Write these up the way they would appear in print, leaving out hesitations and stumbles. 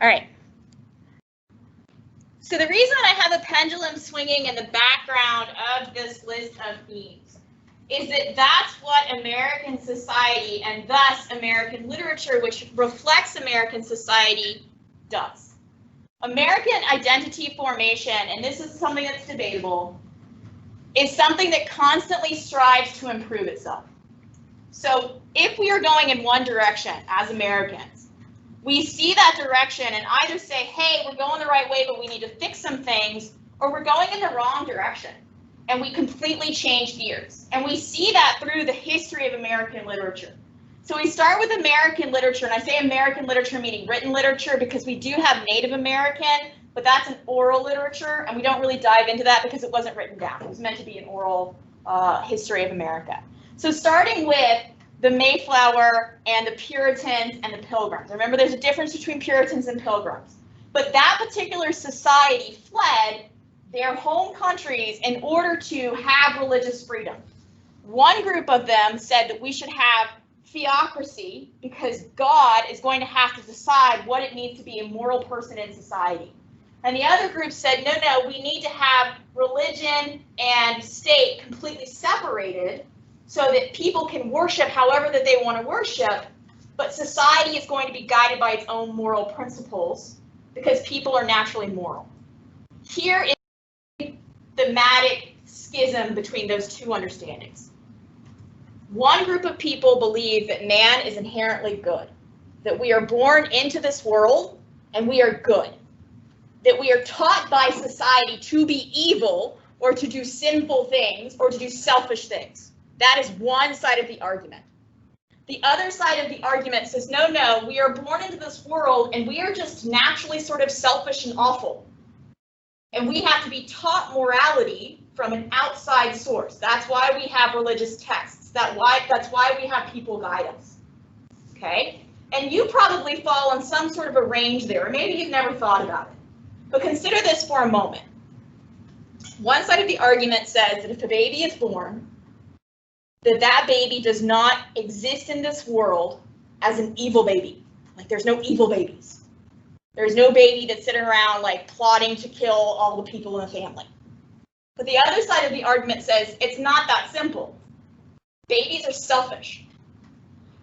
All right. So the reason I have a pendulum swinging in the background of this list of themes is that that's what American society and thus American literature, which reflects American society, does. American identity formation, and this is something that's debatable, is something that constantly strives to improve itself. So if we are going in one direction as Americans, we see that direction and either say, hey, we're going the right way, but we need to fix some things, or we're going in the wrong direction and we completely change gears. And we see that through the history of American literature. So we start with American literature, and I say American literature meaning written literature because we do have Native American, but that's an oral literature, and we don't really dive into that because it wasn't written down. It was meant to be an oral history of America. So starting with the Mayflower and the Puritans and the Pilgrims. Remember, there's a difference between Puritans and Pilgrims. But that particular society fled their home countries in order to have religious freedom. One group of them said that we should have theocracy because God is going to have to decide what it means to be a moral person in society. And the other group said, no, we need to have religion and state completely separated so that people can worship however that they want to worship, but society is going to be guided by its own moral principles because people are naturally moral. Here is the thematic schism between those two understandings. One group of people believe that man is inherently good, that we are born into this world and we are good, that we are taught by society to be evil or to do sinful things or to do selfish things. That is one side of the argument. The other side of the argument says, no, we are born into this world and we are just naturally sort of selfish and awful. And we have to be taught morality from an outside source. That's why we have religious texts. That's why we have people guide us. Okay? And you probably fall on some sort of a range there, or maybe you've never thought about it. But consider this for a moment. One side of the argument says that if a baby is born, that baby does not exist in this world as an evil baby. Like there's no evil babies. There's no baby that's sitting around like plotting to kill all the people in the family. But the other side of the argument says it's not that simple. Babies are selfish.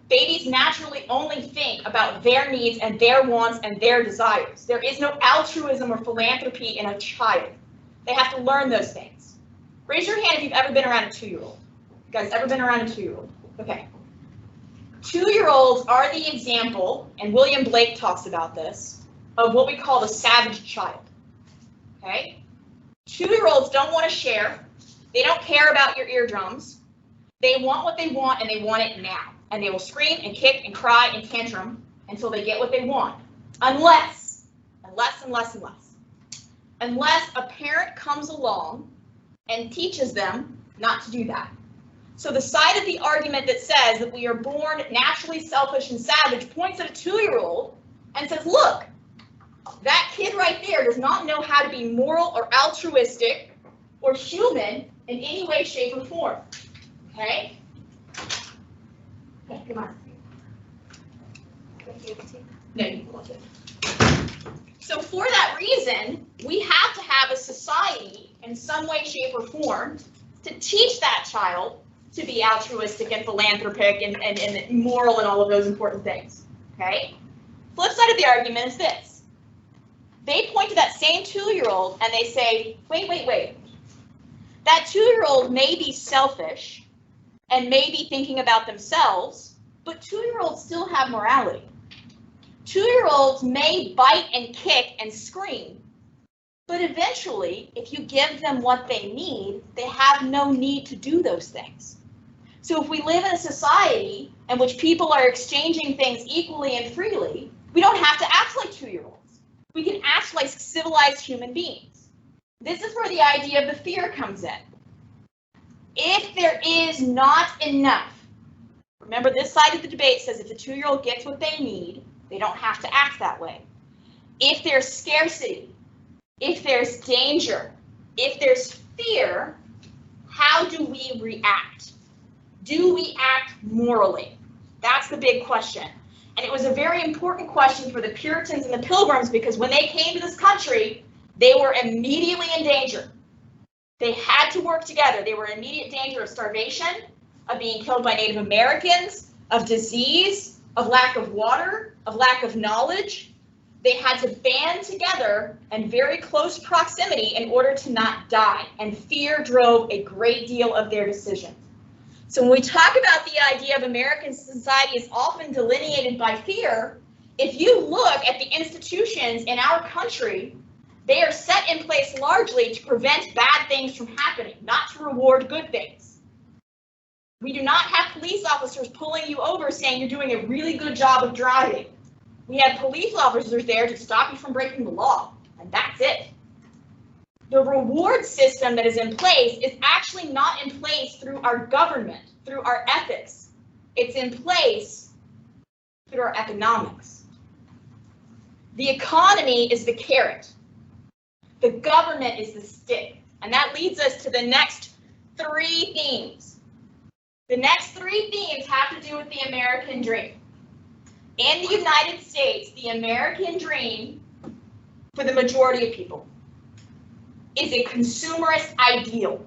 Babies naturally only think about their needs and their wants and their desires. There is no altruism or philanthropy in a child. They have to learn those things. Raise your hand if you've ever been around a 2-year-old. You guys ever been around a 2-year-old? Okay. 2-year-olds are the example, and William Blake talks about this, of what we call the savage child. Okay? 2-year-olds don't want to share. They don't care about your eardrums. They want what they want, and they want it now. And they will scream and kick and cry and tantrum until they get what they want. Unless a parent comes along and teaches them not to do that. So the side of the argument that says that we are born naturally selfish and savage points at a 2-year-old and says, look, that kid right there does not know how to be moral or altruistic or human in any way, shape, or form. Okay? Okay, come on. No, you can watch it. So for that reason, we have to have a society in some way, shape, or form to teach that child to be altruistic and philanthropic and moral and all of those important things. Okay? Flip side of the argument is this. They point to that same 2-year-old and they say, wait. That 2-year-old may be selfish and may be thinking about themselves, but 2-year-olds still have morality. 2-year-olds may bite and kick and scream, but eventually, if you give them what they need, they have no need to do those things. So if we live in a society in which people are exchanging things equally and freely, we don't have to act like 2-year-olds. We can act like civilized human beings. This is where the idea of the fear comes in. If there is not enough, remember this side of the debate says if the 2-year-old gets what they need, they don't have to act that way. If there's scarcity, if there's danger, if there's fear, how do we react? Do we act morally? That's the big question. And it was a very important question for the Puritans and the Pilgrims because when they came to this country, they were immediately in danger. They had to work together. They were in immediate danger of starvation, of being killed by Native Americans, of disease, of lack of water, of lack of knowledge. They had to band together in very close proximity in order to not die, and fear drove a great deal of their decisions. So when we talk about the idea of American society is often delineated by fear, if you look at the institutions in our country, they are set in place largely to prevent bad things from happening, not to reward good things. We do not have police officers pulling you over saying you're doing a really good job of driving. We have police officers there to stop you from breaking the law, and that's it. The reward system that is in place is actually not in place through our government, through our ethics. It's in place through our economics. The economy is the carrot. The government is the stick. And that leads us to the next three themes. The next three themes have to do with the American dream. In the United States, the American dream, for the majority of people, is a consumerist ideal,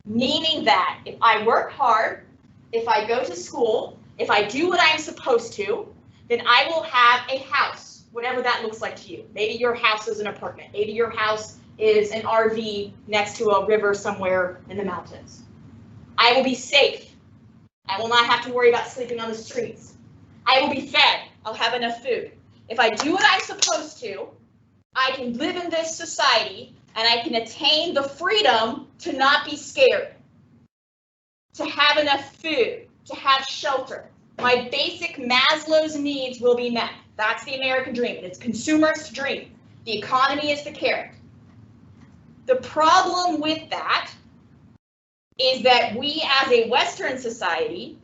meaning that if I work hard, if I go to school, if I do what I'm supposed to, then I will have a house, whatever that looks like to you. Maybe your house is an apartment. Maybe your house is an RV next to a river somewhere in the mountains. I will be safe. I will not have to worry about sleeping on the streets. I will be fed. I'll have enough food. If I do what I'm supposed to, I can live in this society and I can attain the freedom to not be scared, to have enough food, to have shelter. My basic Maslow's needs will be met. That's the American dream. It's a consumerist dream. The economy is the carrot. The problem with that is that we as a Western society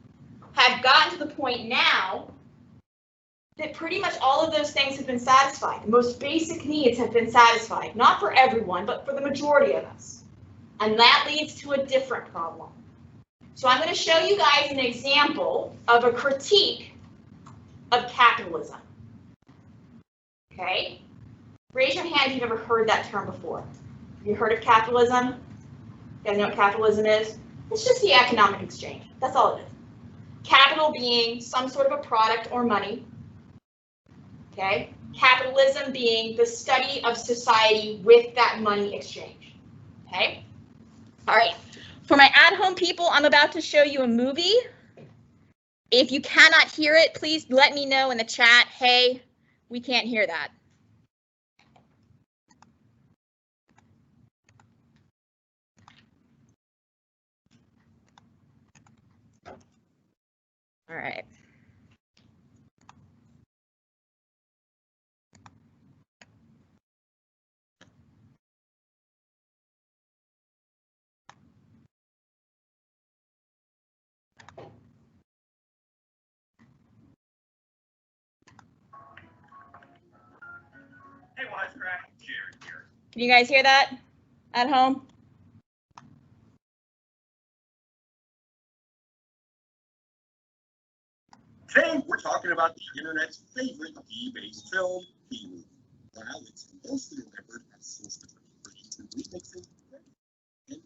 have gotten to the point now that pretty much all of those things have been satisfied. The most basic needs have been satisfied, not for everyone, but for the majority of us. And that leads to a different problem. So I'm going to show you guys an example of a critique of capitalism. Okay? Raise your hand if you've ever heard that term before. Have you heard of capitalism? You guys know what capitalism is? It's just the economic exchange. That's all it is. Capital being some sort of a product or money. Okay? Capitalism being the study of society with that money exchange. Okay? All right. For my at-home people, I'm about to show you a movie. If you cannot hear it, please let me know in the chat, hey, we can't hear that. All right. Hey, Wisecrack, Jared here. Can you guys hear that at home? Today, we're talking about the internet's favorite D-based film, B-movie. While it's mostly remembered as source material for YouTube remixing, and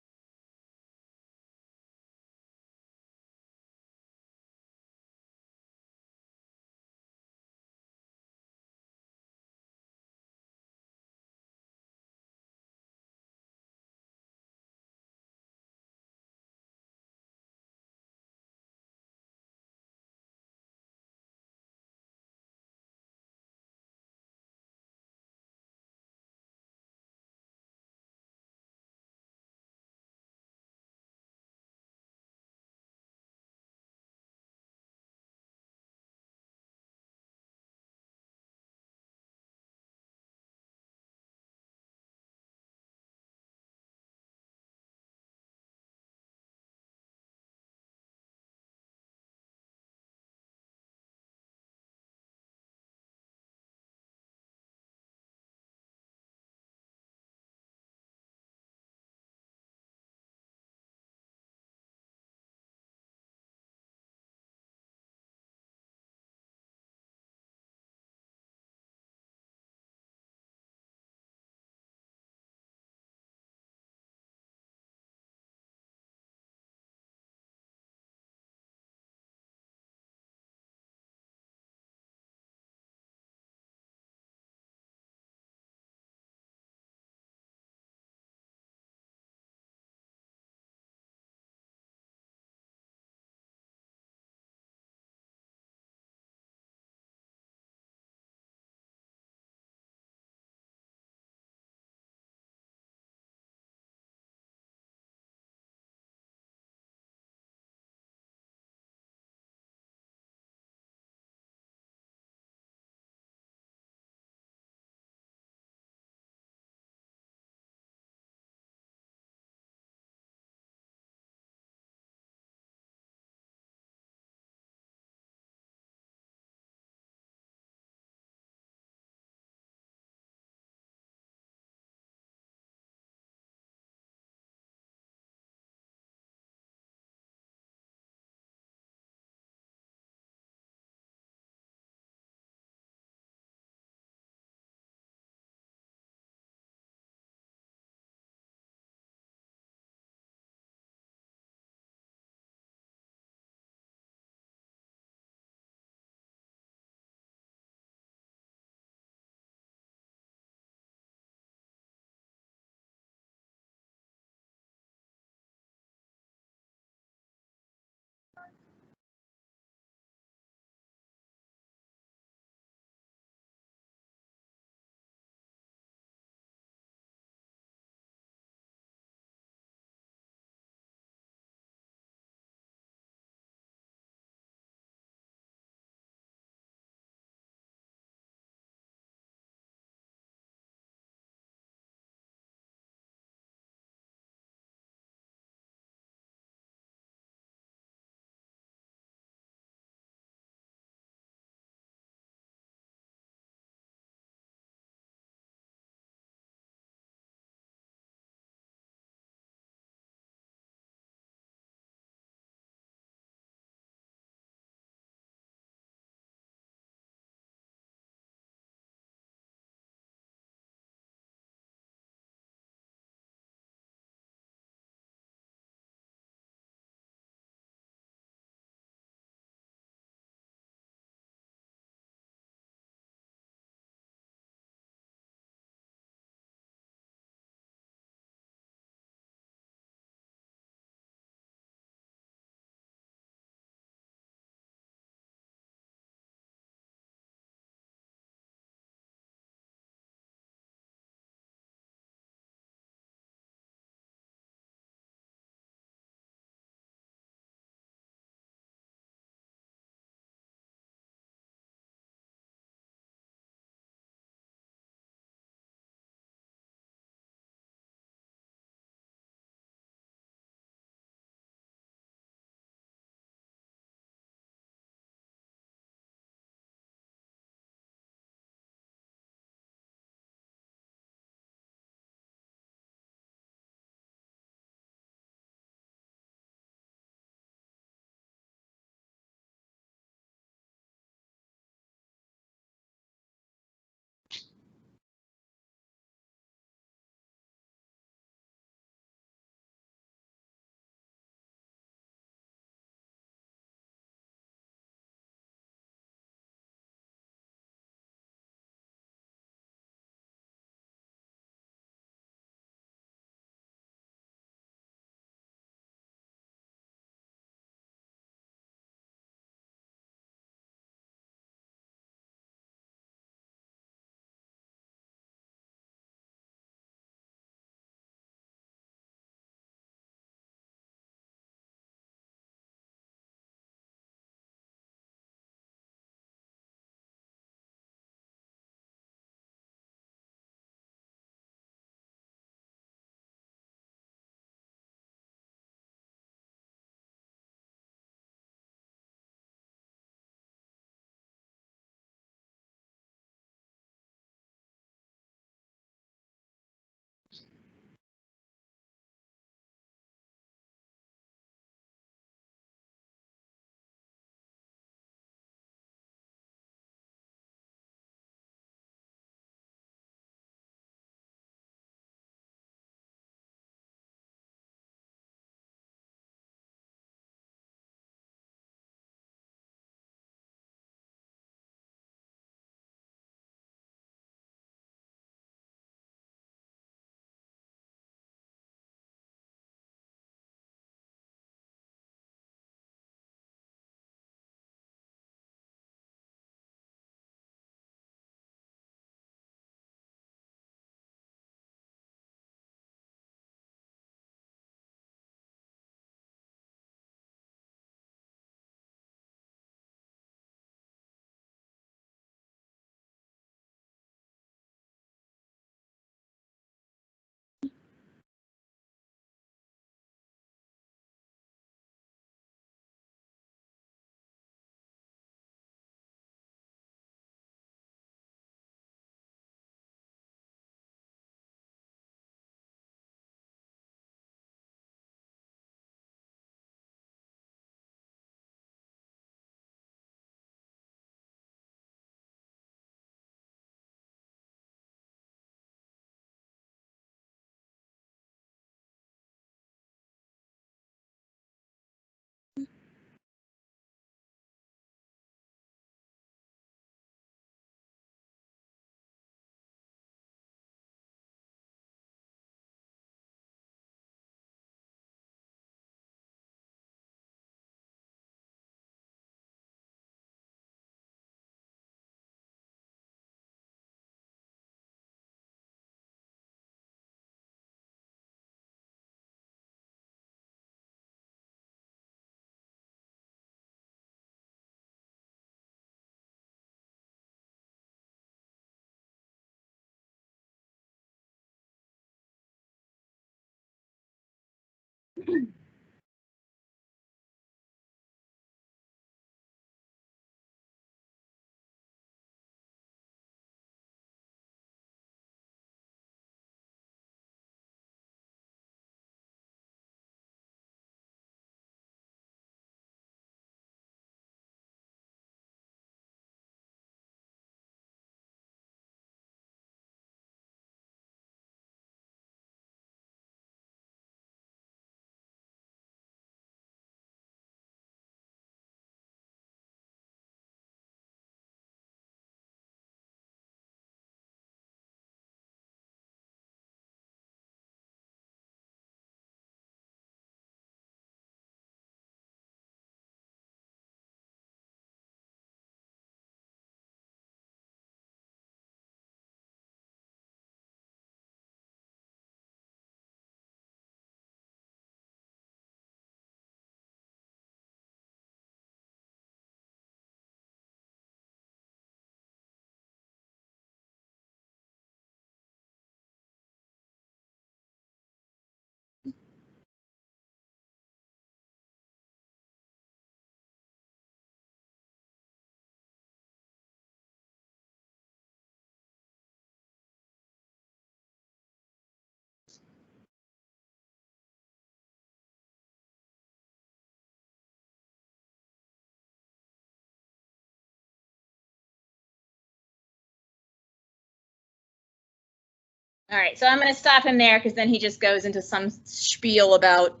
All right, so I'm going to stop him there because then he just goes into some spiel about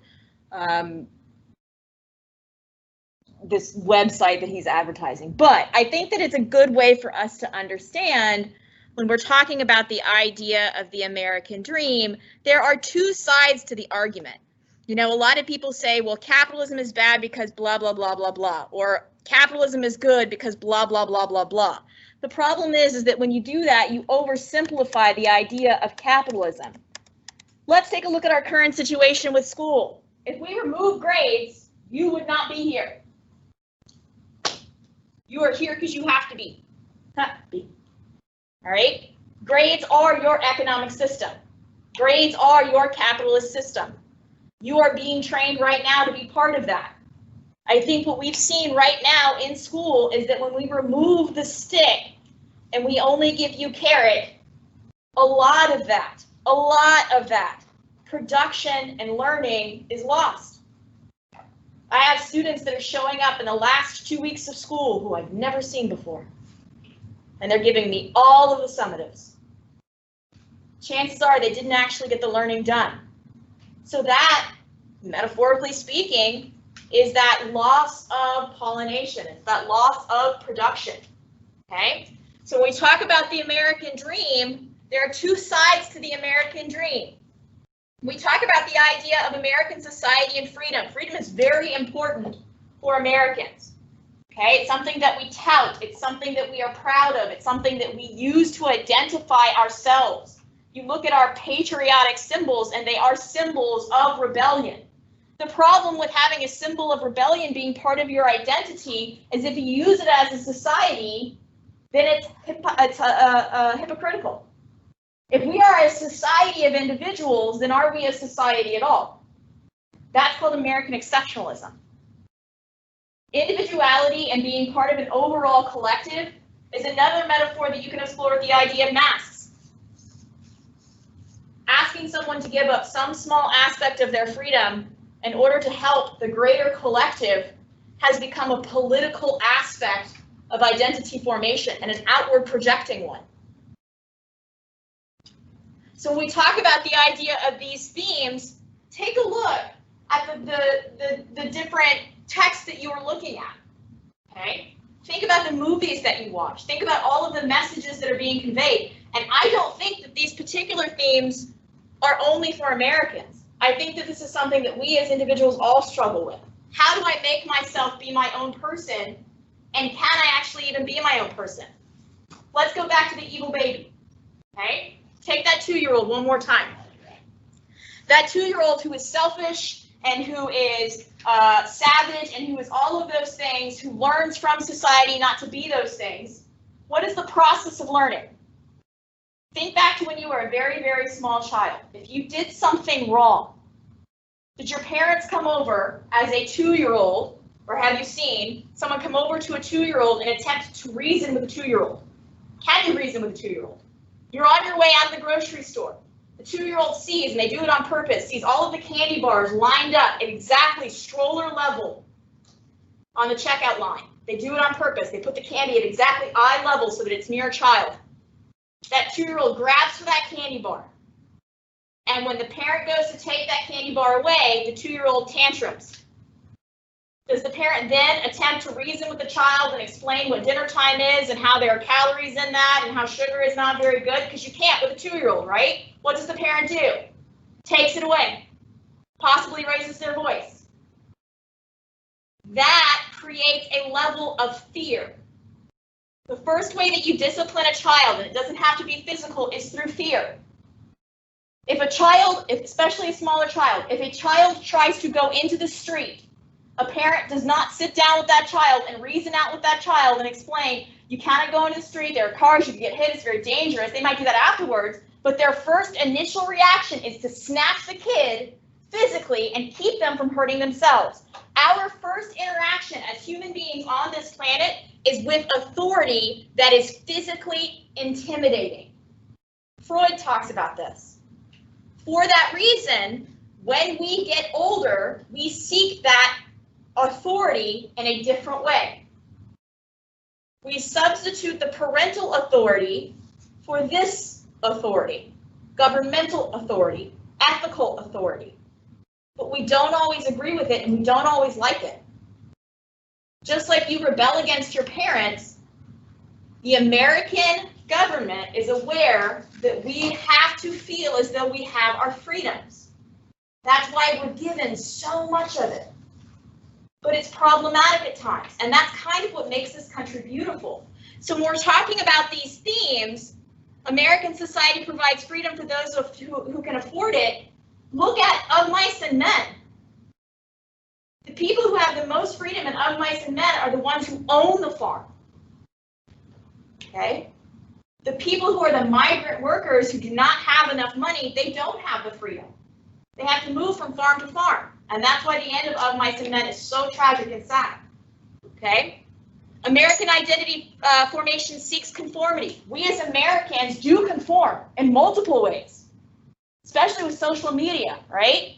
this website that he's advertising. But I think that it's a good way for us to understand when we're talking about the idea of the American dream, there are two sides to the argument. You know, a lot of people say, well, capitalism is bad because blah, blah, blah, blah, blah, or capitalism is good because blah, blah, blah, blah, blah. The problem is that when you do that, you oversimplify the idea of capitalism. Let's take a look at our current situation with school. If we remove grades, you would not be here. You are here because you have to be. All right? Grades are your economic system. Grades are your capitalist system. You are being trained right now to be part of that. I think what we've seen right now in school is that when we remove the stick and we only give you carrot, a lot of that production and learning is lost. I have students that are showing up in the last 2 weeks of school who I've never seen before. And they're giving me all of the summatives. Chances are they didn't actually get the learning done. So that, metaphorically speaking, is that loss of pollination. It's that loss of production, okay? So when we talk about the American dream, there are two sides to the American dream. We talk about the idea of American society and freedom. Freedom is very important for Americans, okay? It's something that we tout. It's something that we are proud of. It's something that we use to identify ourselves. You look at our patriotic symbols and they are symbols of rebellion. The problem with having a symbol of rebellion being part of your identity is if you use it as a society, then it's hypocritical. If we are a society of individuals, then are we a society at all? That's called American exceptionalism. Individuality and being part of an overall collective is another metaphor that you can explore with the idea of masks. Asking someone to give up some small aspect of their freedom in order to help the greater collective has become a political aspect of identity formation and an outward projecting one. So when we talk about the idea of these themes, take a look at the different texts that you are looking at, okay? Think about the movies that you watch. Think about all of the messages that are being conveyed. And I don't think that these particular themes are only for Americans. I think that this is something that we as individuals all struggle with. How do I make myself be my own person? And can I actually even be my own person? Let's go back to the evil baby, okay? Take that 2-year-old one more time. That 2-year-old who is selfish and who is savage and who is all of those things, who learns from society not to be those things. What is the process of learning? Think back to when you were a very, very small child. If you did something wrong, did your parents come over as a 2-year-old, or have you seen someone come over to a 2-year-old and attempt to reason with a 2-year-old? Can you reason with a 2-year-old? You're on your way out of the grocery store. The 2-year-old sees, and they do it on purpose, sees all of the candy bars lined up at exactly stroller level on the checkout line. They do it on purpose. They put the candy at exactly eye level so that it's near a child. That 2-year-old grabs for that candy bar. And when the parent goes to take that candy bar away, the 2-year-old tantrums. Does the parent then attempt to reason with the child and explain what dinner time is and how there are calories in that and how sugar is not very good? Because you can't with a 2-year-old, right? What does the parent do? Takes it away. Possibly raises their voice. That creates a level of fear. The first way that you discipline a child, and it doesn't have to be physical, is through fear. If a child, especially a smaller child, if a child tries to go into the street, a parent does not sit down with that child and reason out with that child and explain, you cannot go into the street, there are cars, you can get hit, it's very dangerous. They might do that afterwards, but their first initial reaction is to snatch the kid physically and keep them from hurting themselves. Our first interaction as human beings on this planet is with authority that is physically intimidating. Freud talks about this. For that reason, when we get older, we seek that authority in a different way. We substitute the parental authority for this authority. governmental authority, ethical authority. But we don't always agree with it and we don't always like it. Just like you rebel against your parents, the American government is aware that we have to feel as though we have our freedoms. That's why we're given so much of it. But it's problematic at times, and that's kind of what makes this country beautiful. So when we're talking about these themes, American society provides freedom for those who can afford it. Look at Of Mice and Men. The people who have the most freedom in Of Mice and Men are the ones who own the farm. Okay? The people who are the migrant workers who do not have enough money, they don't have the freedom. They have to move from farm to farm. And that's why the end of Mice and Men is so tragic and sad. Okay? American identity formation seeks conformity. We as Americans do conform in multiple ways, especially with social media, right?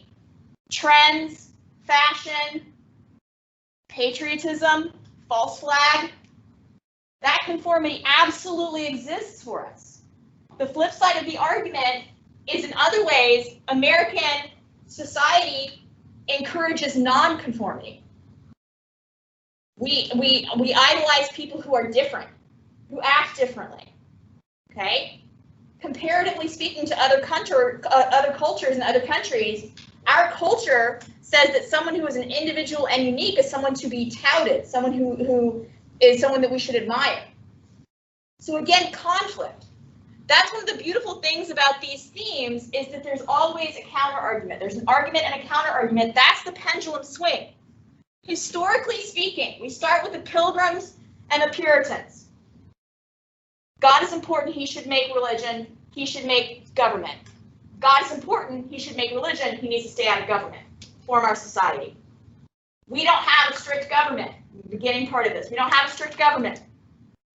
Trends, fashion, patriotism, false flag. That conformity absolutely exists for us. The flip side of the argument is in other ways, American society encourages non-conformity. We idolize people who are different, who act differently, okay? Comparatively speaking to other cultures and other countries, our culture says that someone who is an individual and unique is someone to be touted, someone who is someone that we should admire. So again, conflict. That's one of the beautiful things about these themes is that there's always a counter argument. There's an argument and a counter argument. That's the pendulum swing. Historically speaking, we start with the Pilgrims and the Puritans. God is important, he should make religion, he should make government. God is important, he should make religion, he needs to stay out of government, form our society. We don't have a strict government, the beginning part of this. We don't have a strict government.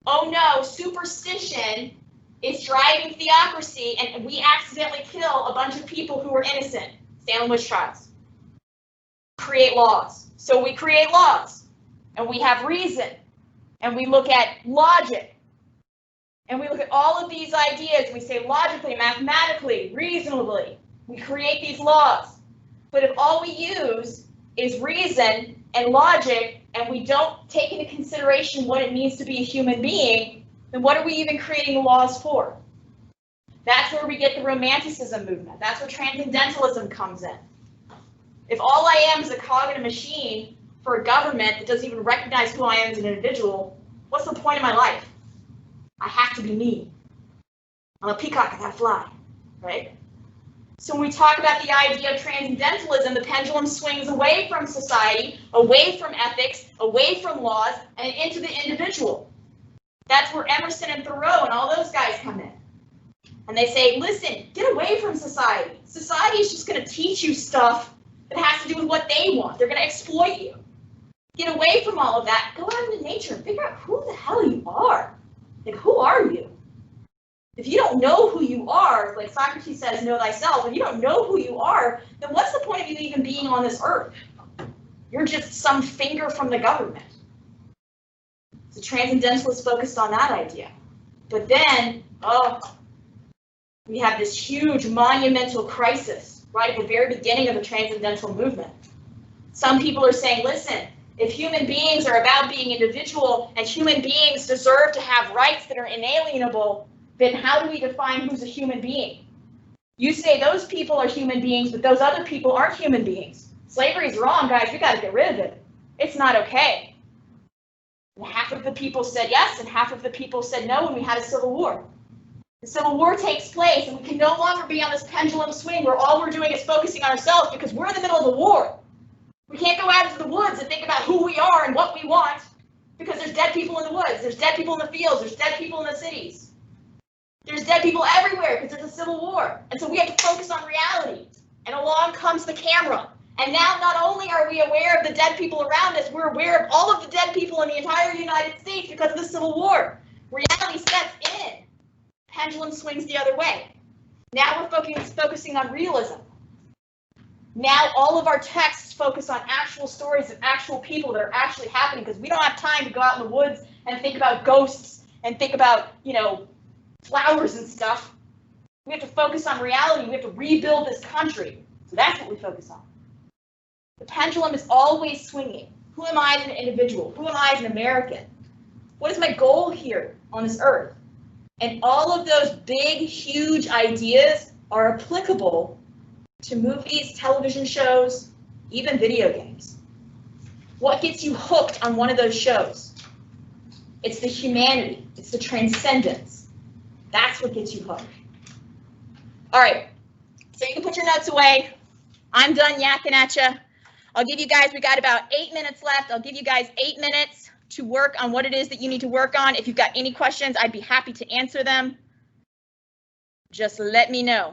Oh no, superstition is driving theocracy and we accidentally kill a bunch of people who are innocent. Salem witch trials. Create laws. So we create laws and we have reason and we look at logic and we look at all of these ideas and we say logically, mathematically, reasonably, we create these laws. But if all we use is reason and logic and we don't take into consideration what it means to be a human being, then what are we even creating the laws for? That's where we get the Romanticism movement. That's where Transcendentalism comes in. If all I am is a cog in a machine for a government that doesn't even recognize who I am as an individual, what's the point of my life? I have to be me. I'm a peacock, I gotta fly, right? So when we talk about the idea of transcendentalism, the pendulum swings away from society, away from ethics, away from laws, and into the individual. That's where Emerson and Thoreau and all those guys come in. And they say, listen, get away from society. Society is just going to teach you stuff that has to do with what they want. They're going to exploit you. Get away from all of that. Go out into nature and figure out who the hell you are. Like, who are you? If you don't know who you are, like Socrates says, know thyself, if you don't know who you are, then what's the point of you even being on this earth? You're just some finger from the government. So transcendentalists focused on that idea. But then, we have this huge monumental crisis right at the very beginning of the transcendental movement. Some people are saying, listen, if human beings are about being individual and human beings deserve to have rights that are inalienable, then how do we define who's a human being? You say those people are human beings, but those other people aren't human beings. Slavery's wrong, guys. We got to get rid of it. It's not okay. And half of the people said yes, and half of the people said no, and we had a civil war. The Civil War takes place, and we can no longer be on this pendulum swing where all we're doing is focusing on ourselves because we're in the middle of the war. We can't go out into the woods and think about who we are and what we want because there's dead people in the woods, there's dead people in the fields, there's dead people in the cities. There's dead people everywhere because there's a civil war. And so we have to focus on reality. And along comes the camera. And now not only are we aware of the dead people around us, we're aware of all of the dead people in the entire United States because of the Civil War. Reality sets in. Pendulum swings the other way. Now we're focusing on realism. Now all of our texts focus on actual stories of actual people that are actually happening because we don't have time to go out in the woods and think about ghosts and think about, flowers and stuff. We have to focus on reality. We have to rebuild this country. So that's what we focus on. The pendulum is always swinging. Who am I as an individual? Who am I as an American? What is my goal here on this earth? And all of those big, huge ideas are applicable to movies, television shows, even video games. What gets you hooked on one of those shows? It's the humanity. It's the transcendence. That's what gets you hooked. All right, so you can put your notes away. I'm done yakking at you. I'll give you guys, we got about 8 minutes left. I'll give you guys 8 minutes to work on what it is that you need to work on. If you've got any questions, I'd be happy to answer them. Just let me know.